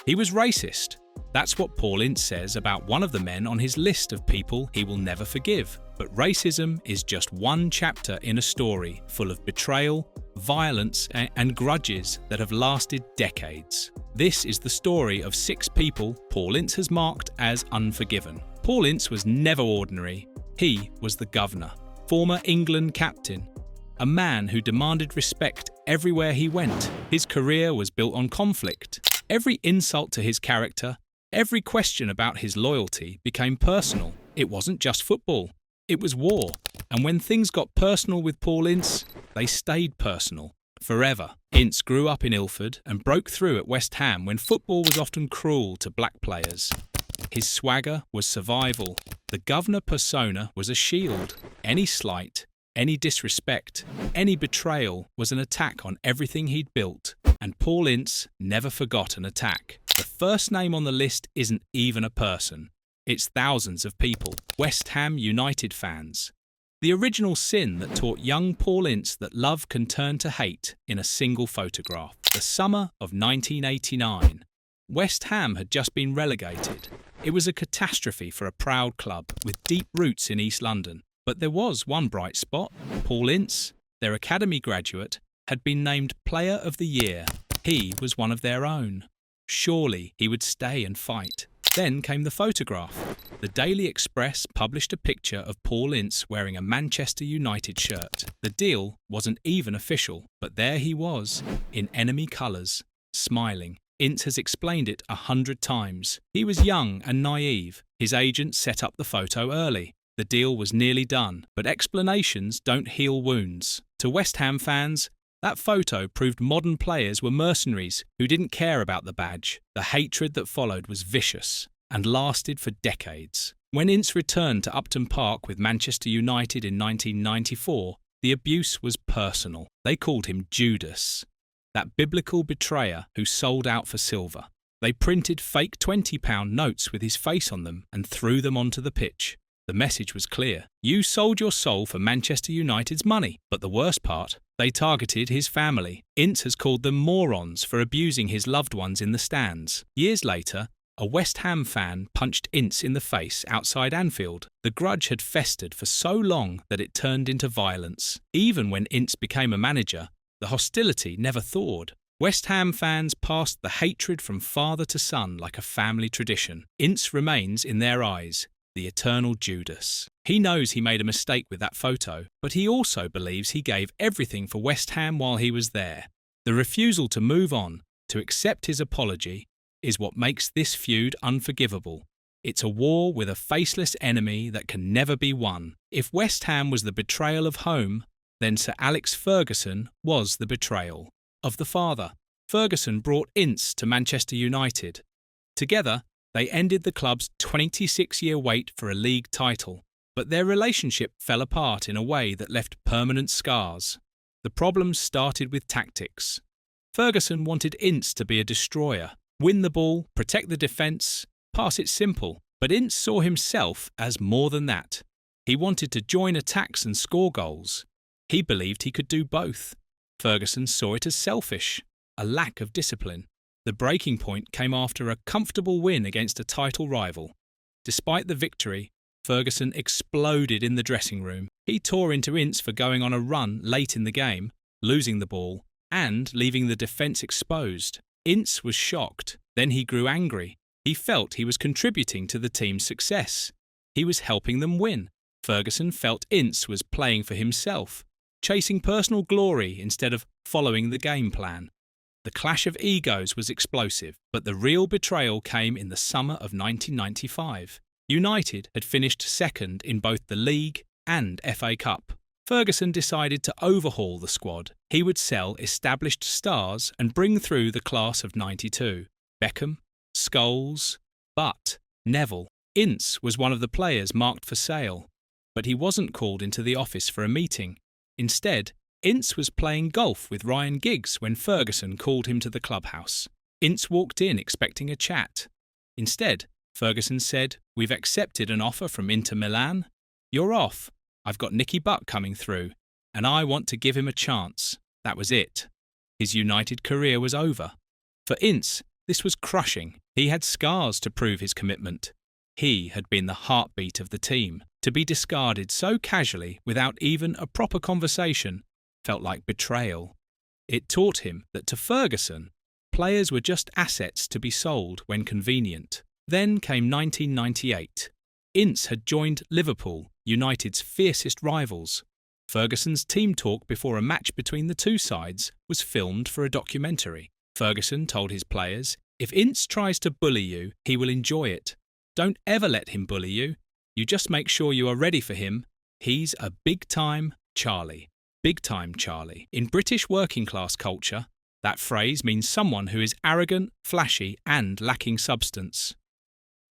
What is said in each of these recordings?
He was racist. That's what Paul Ince says about one of the men on his list of people he will never forgive. But racism is just one chapter in a story full of betrayal, violence, and grudges that have lasted decades. This is the story of 6 people Paul Ince has marked as unforgiven. Paul Ince was never ordinary. He was the governor, former England captain, a man who demanded respect everywhere he went. His career was built on conflict. Every insult to his character, every question about his loyalty became personal. It wasn't just football, it was war. And when things got personal with Paul Ince, they stayed personal forever. Ince grew up in Ilford and broke through at West Ham when football was often cruel to black players. His swagger was survival. The governor persona was a shield. Any slight, any disrespect, any betrayal was an attack on everything he'd built. And Paul Ince never forgot an attack. The first name on the list isn't even a person. It's thousands of people. West Ham United fans. The original sin that taught young Paul Ince that love can turn to hate in a single photograph. The summer of 1989. West Ham had just been relegated. It was a catastrophe for a proud club with deep roots in East London. But there was one bright spot. Paul Ince, their academy graduate, had been named Player of the Year. He was one of their own. Surely he would stay and fight. Then came the photograph. The Daily Express published a picture of Paul Ince wearing a Manchester United shirt. The deal wasn't even official, but there he was, in enemy colours, smiling. Ince has explained it 100 times. He was young and naive. His agent set up the photo early. The deal was nearly done, but explanations don't heal wounds. To West Ham fans, that photo proved modern players were mercenaries who didn't care about the badge. The hatred that followed was vicious and lasted for decades. When Ince returned to Upton Park with Manchester United in 1994, the abuse was personal. They called him Judas, that biblical betrayer who sold out for silver. They printed fake £20 notes with his face on them and threw them onto the pitch. The message was clear. You sold your soul for Manchester United's money. But the worst part, they targeted his family. Ince has called them morons for abusing his loved ones in the stands. Years later, a West Ham fan punched Ince in the face outside Anfield. The grudge had festered for so long that it turned into violence. Even when Ince became a manager, the hostility never thawed. West Ham fans passed the hatred from father to son like a family tradition. Ince remains, in their eyes, the eternal Judas. He knows he made a mistake with that photo, but he also believes he gave everything for West Ham while he was there. The refusal to move on, to accept his apology, is what makes this feud unforgivable. It's a war with a faceless enemy that can never be won. If West Ham was the betrayal of home, then Sir Alex Ferguson was the betrayal of the father. Ferguson brought Ince to Manchester United. Together, they ended the club's 26-year wait for a league title, but their relationship fell apart in a way that left permanent scars. The problems started with tactics. Ferguson wanted Ince to be a destroyer, win the ball, protect the defence, pass it simple, but Ince saw himself as more than that. He wanted to join attacks and score goals. He believed he could do both. Ferguson saw it as selfish, a lack of discipline. The breaking point came after a comfortable win against a title rival. Despite the victory, Ferguson exploded in the dressing room. He tore into Ince for going on a run late in the game, losing the ball, and leaving the defence exposed. Ince was shocked. Then he grew angry. He felt he was contributing to the team's success. He was helping them win. Ferguson felt Ince was playing for himself, chasing personal glory instead of following the game plan. The clash of egos was explosive, but the real betrayal came in the summer of 1995. United had finished second in both the league and FA Cup. Ferguson decided to overhaul the squad. He would sell established stars and bring through the class of '92. Beckham, Scholes, but Neville. Ince was one of the players marked for sale, but he wasn't called into the office for a meeting. Instead, Ince was playing golf with Ryan Giggs when Ferguson called him to the clubhouse. Ince walked in expecting a chat. Instead, Ferguson said, "We've accepted an offer from Inter Milan. You're off. I've got Nicky Butt coming through, and I want to give him a chance." That was it. His United career was over. For Ince, This was crushing. He had scars to prove his commitment. He had been the heartbeat of the team. To be discarded so casually without even a proper conversation felt like betrayal. It taught him that to Ferguson, players were just assets to be sold when convenient. Then came 1998. Ince had joined Liverpool, United's fiercest rivals. Ferguson's team talk before a match between the two sides was filmed for a documentary. Ferguson told his players, "If Ince tries to bully you, he will enjoy it. Don't ever let him bully you. You just make sure you are ready for him. He's a big-time Charlie." Big-time Charlie. In British working-class culture, that phrase means someone who is arrogant, flashy, and lacking substance.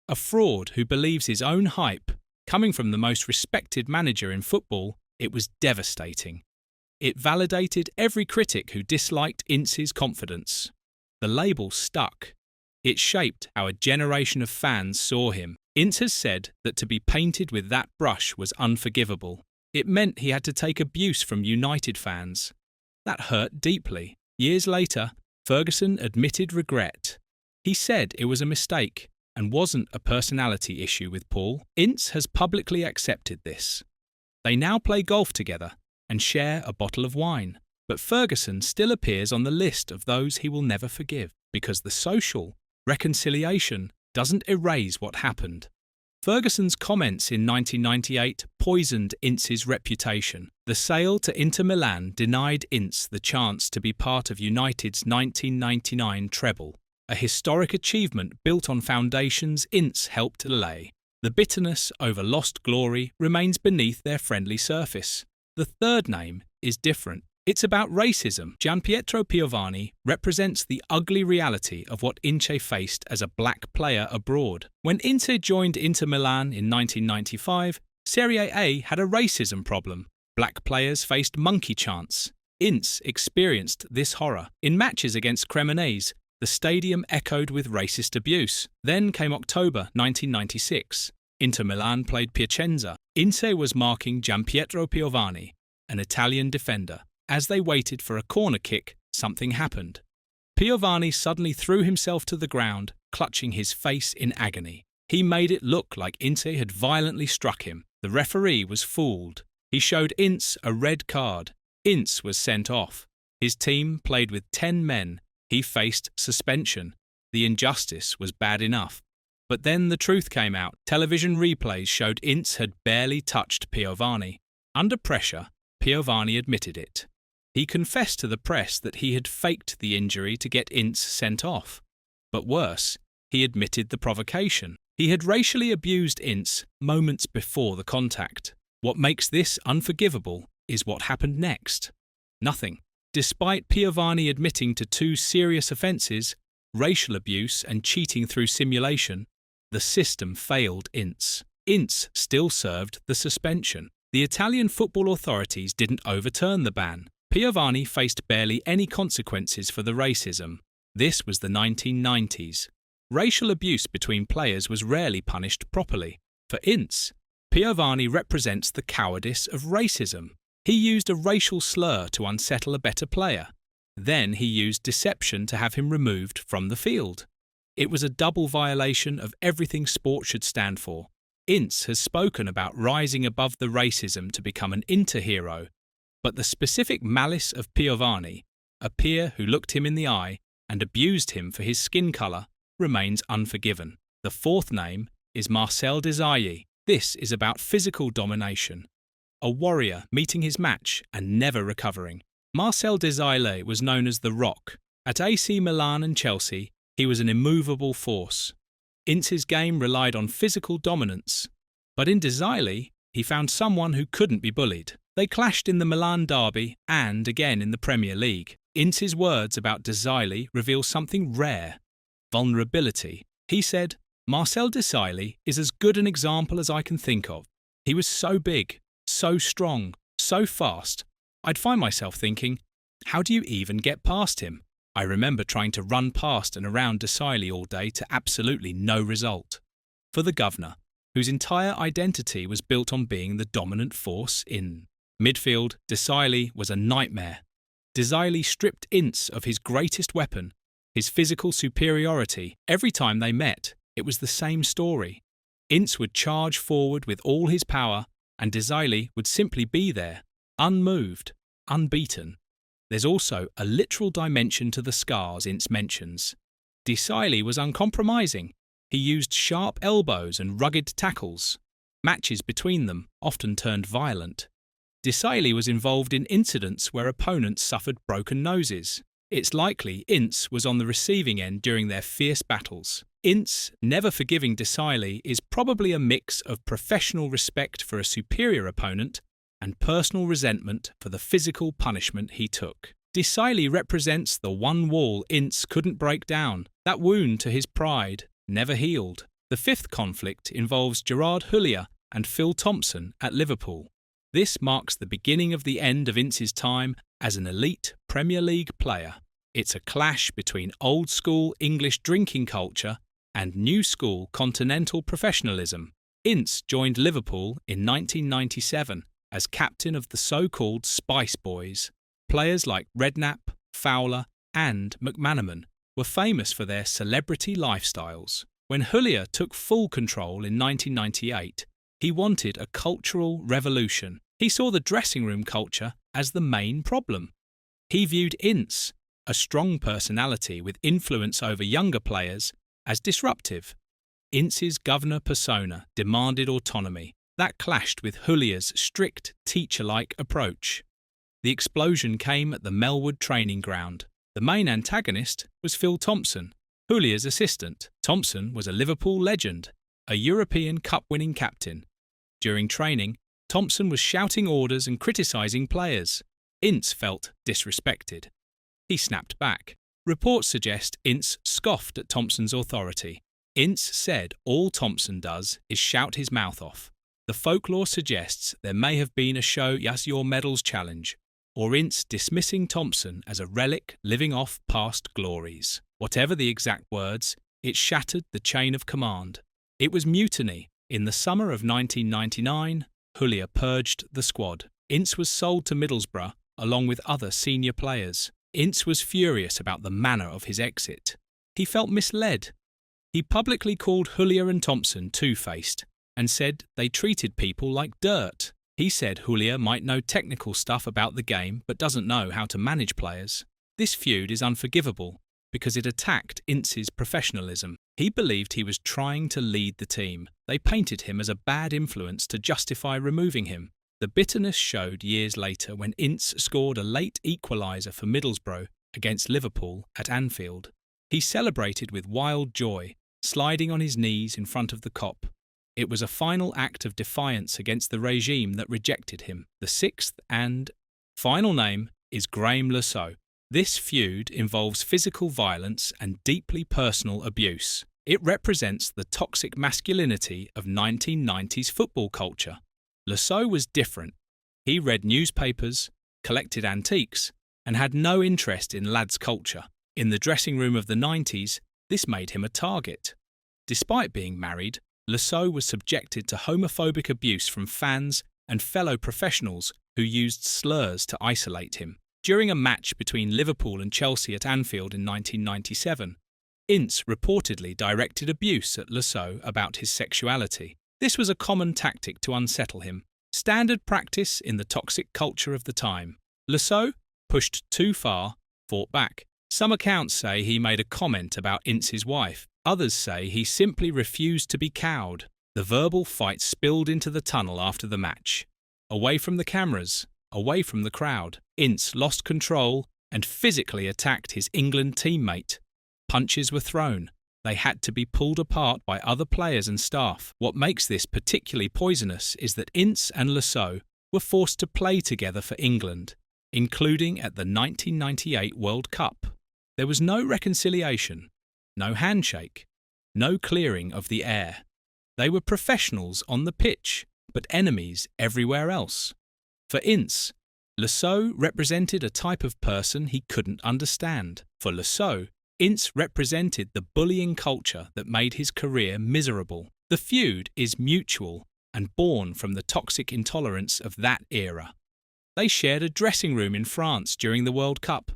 A fraud who believes his own hype. Coming from the most respected manager in football, it was devastating. It validated every critic who disliked Ince's confidence. The label stuck. It shaped how a generation of fans saw him. Ince has said that to be painted with that brush was unforgivable. It meant he had to take abuse from United fans. That hurt deeply. Years later, Ferguson admitted regret. He said it was a mistake and wasn't a personality issue with Paul. Ince has publicly accepted this. They now play golf together and share a bottle of wine. But Ferguson still appears on the list of those he will never forgive, because the social reconciliation doesn't erase what happened. Ferguson's comments in 1998 poisoned Ince's reputation. The sale to Inter Milan denied Ince the chance to be part of United's 1999 treble, a historic achievement built on foundations Ince helped lay. The bitterness over lost glory remains beneath their friendly surface. The third name is different. It's about racism. Gianpietro Piovani represents the ugly reality of what Ince faced as a black player abroad. When Ince joined Inter Milan in 1995, Serie A had a racism problem. Black players faced monkey chants. Ince experienced this horror. In matches against Cremonese, the stadium echoed with racist abuse. Then came October 1996. Inter Milan played Piacenza. Ince was marking Gianpietro Piovani, an Italian defender. As they waited for a corner kick, something happened. Piovani suddenly threw himself to the ground, clutching his face in agony. He made it look like Ince had violently struck him. The referee was fooled. He showed Ince a red card. Ince was sent off. His team played with 10 men. He faced suspension. The injustice was bad enough. But then the truth came out. Television replays showed Ince had barely touched Piovani. Under pressure, Piovani admitted it. He confessed to the press that he had faked the injury to get Ince sent off. But worse, he admitted the provocation. He had racially abused Ince moments before the contact. What makes this unforgivable is what happened next. Nothing. Despite Piovani admitting to 2 serious offences, racial abuse and cheating through simulation, the system failed Ince. Ince still served the suspension. The Italian football authorities didn't overturn the ban. Piovani faced barely any consequences for the racism. This was the 1990s. Racial abuse between players was rarely punished properly. For Ince, Piovani represents the cowardice of racism. He used a racial slur to unsettle a better player. Then he used deception to have him removed from the field. It was a double violation of everything sport should stand for. Ince has spoken about rising above the racism to become an inter-hero, but the specific malice of Piovani, a peer who looked him in the eye and abused him for his skin colour, remains unforgiven. The fourth name is Marcel Desailly. This is about physical domination. A warrior meeting his match and never recovering. Marcel Desailly was known as the Rock. At AC Milan and Chelsea, he was an immovable force. Ince's game relied on physical dominance. But in Desailly, he found someone who couldn't be bullied. They clashed in the Milan derby and again in the Premier League. Ince's words about Desailly reveal something rare: vulnerability. He said, "Marcel Desailly is as good an example as I can think of. He was so big, so strong, so fast. I'd find myself thinking, how do you even get past him? I remember trying to run past and around Desailly all day to absolutely no result." For the governor, whose entire identity was built on being the dominant force in midfield, Desailly was a nightmare. Desailly stripped Ince of his greatest weapon his physical superiority. Every time they met, it was the same story. Ince would charge forward with all his power, and Disraeli would simply be there, unmoved, unbeaten. There's also a literal dimension to the scars Ince mentions. Disraeli was uncompromising. He used sharp elbows and rugged tackles. Matches between them often turned violent. Disraeli was involved in incidents where opponents suffered broken noses. It's likely Ince was on the receiving end during their fierce battles. Ince, never forgiving Disraeli, is probably a mix of professional respect for a superior opponent and personal resentment for the physical punishment he took. Disraeli represents the one wall Ince couldn't break down. That wound to his pride never healed. The fifth conflict involves Gerard Houllier and Phil Thompson at Liverpool. This marks the beginning of the end of Ince's time as an elite Premier League player. It's a clash between old-school English drinking culture and new-school continental professionalism. Ince joined Liverpool in 1997 as captain of the so-called Spice Boys. Players like Redknapp, Fowler and McManaman were famous for their celebrity lifestyles. When Houllier took full control in 1998, he wanted a cultural revolution. He saw the dressing room culture as the main problem. He viewed Ince, a strong personality with influence over younger players, as disruptive. Ince's governor persona demanded autonomy. That clashed with Houlier's strict, teacher-like approach. The explosion came at the Melwood training ground. The main antagonist was Phil Thompson, Houlier's assistant. Thompson was a Liverpool legend, a European Cup-winning captain. During training, Thompson was shouting orders and criticising players. Ince felt disrespected. He snapped back. Reports suggest Ince scoffed at Thompson's authority. Ince said all Thompson does is shout his mouth off. The folklore suggests there may have been a show Yas Your Medals challenge, or Ince dismissing Thompson as a relic living off past glories. Whatever the exact words, it shattered the chain of command. It was mutiny. In the summer of 1999, Houllier purged the squad. Ince was sold to Middlesbrough along with other senior players. Ince was furious about the manner of his exit. He felt misled. He publicly called Houllier and Thompson two-faced and said they treated people like dirt. He said Houllier might know technical stuff about the game but doesn't know how to manage players. This feud is unforgivable because it attacked Ince's professionalism. He believed he was trying to lead the team. They painted him as a bad influence to justify removing him. The bitterness showed years later when Ince scored a late equaliser for Middlesbrough against Liverpool at Anfield. He celebrated with wild joy, sliding on his knees in front of the Kop. It was a final act of defiance against the regime that rejected him. The sixth and final name is Graeme Le Saux. This feud involves physical violence and deeply personal abuse. It represents the toxic masculinity of 1990s football culture. Le Saux was different. He read newspapers, collected antiques, and had no interest in lads' culture. In the dressing room of the 90s, this made him a target. Despite being married, Le Saux was subjected to homophobic abuse from fans and fellow professionals who used slurs to isolate him. During a match between Liverpool and Chelsea at Anfield in 1997, Ince reportedly directed abuse at Le Saux about his sexuality. This was a common tactic to unsettle him, standard practice in the toxic culture of the time. Le Saux, pushed too far, fought back. Some accounts say he made a comment about Ince's wife. Others say he simply refused to be cowed. The verbal fight spilled into the tunnel after the match. Away from the cameras, away from the crowd, Ince lost control and physically attacked his England teammate. Punches were thrown. They had to be pulled apart by other players and staff. What makes this particularly poisonous is that Ince and Le Saux were forced to play together for England, including at the 1998 World Cup. There was no reconciliation, no handshake, no clearing of the air. They were professionals on the pitch, but enemies everywhere else. For Ince, Le Saux represented a type of person he couldn't understand. For Le Saux, Ince represented the bullying culture that made his career miserable. The feud is mutual and born from the toxic intolerance of that era. They shared a dressing room in France during the World Cup.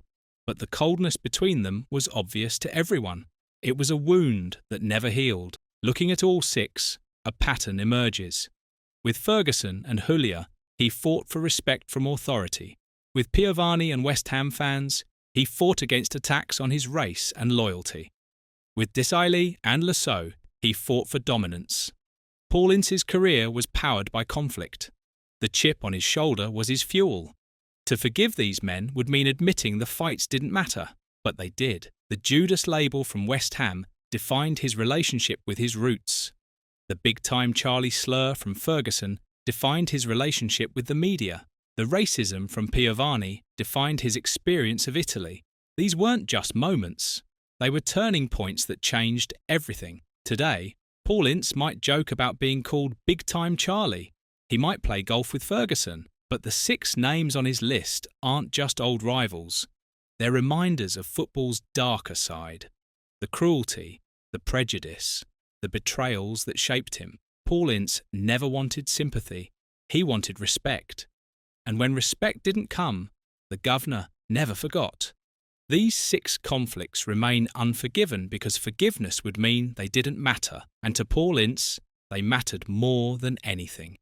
but the coldness between them was obvious to everyone. It was a wound that never healed. Looking at all six, a pattern emerges. With Ferguson and Julia, he fought for respect from authority. With Piovani and West Ham fans, he fought against attacks on his race and loyalty. With Desailly and Lasseau, he fought for dominance. Paul Ince's career was powered by conflict. The chip on his shoulder was his fuel. To forgive these men would mean admitting the fights didn't matter, but they did. The Judas label from West Ham defined his relationship with his roots. The big-time Charlie slur from Ferguson defined his relationship with the media. The racism from Piovani defined his experience of Italy. These weren't just moments. They were turning points that changed everything. Today, Paul Ince might joke about being called Big-Time Charlie. He might play golf with Ferguson. But the six names on his list aren't just old rivals. They're reminders of football's darker side. The cruelty, the prejudice, the betrayals that shaped him. Paul Ince never wanted sympathy. He wanted respect. And when respect didn't come, the governor never forgot. These six conflicts remain unforgiven because forgiveness would mean they didn't matter, and to Paul Ince, they mattered more than anything.